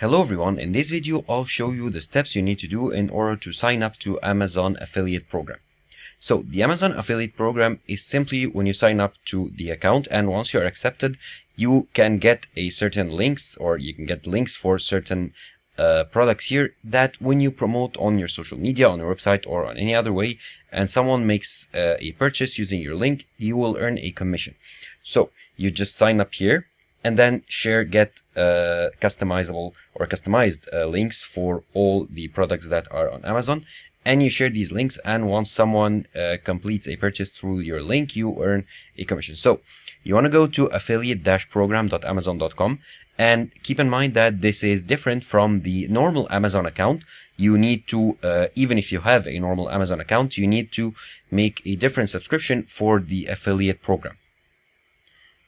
Hello everyone, in this video I'll show you the steps you need to do in order to sign up to Amazon affiliate program. So the Amazon affiliate program is simply when you sign up to the account, and once you're accepted you can get a certain links, or you can get links for certain products here that when you promote on your social media, on your website, or on any other way, and someone makes a purchase using your link, you will earn a commission. So you just sign up here and then get customizable or customized links for all the products that are on Amazon, and you share these links, and once someone completes a purchase through your link, you earn a commission. So you want to go to affiliate-program.amazon.com, and keep in mind that this is different from the normal Amazon account. You need to, even if you have a normal Amazon account, you need to make a different subscription for the affiliate program.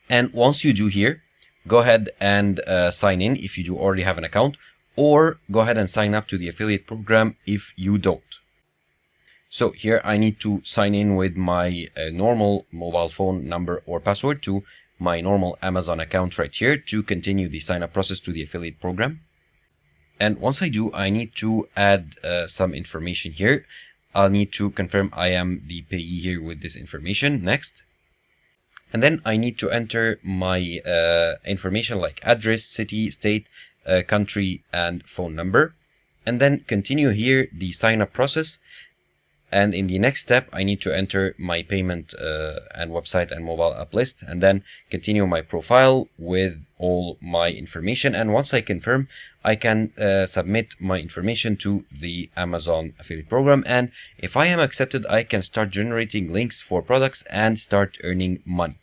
And once you do here, go ahead and sign in if you do already have an account, or go ahead and sign up to the affiliate program if you don't. So here I need to sign in with my normal mobile phone number or password to my normal Amazon account right here to continue the sign up process to the affiliate program. And once I do, I need to add some information here. I'll need to confirm I am the payee here with this information. Next. And then I need to enter my information like address, city, state, country, and phone number. And then continue here the sign up process. And in the next step, I need to enter my payment and website and mobile app list, and then continue my profile with all my information. And once I confirm, I can submit my information to the Amazon affiliate program. And if I am accepted, I can start generating links for products and start earning money.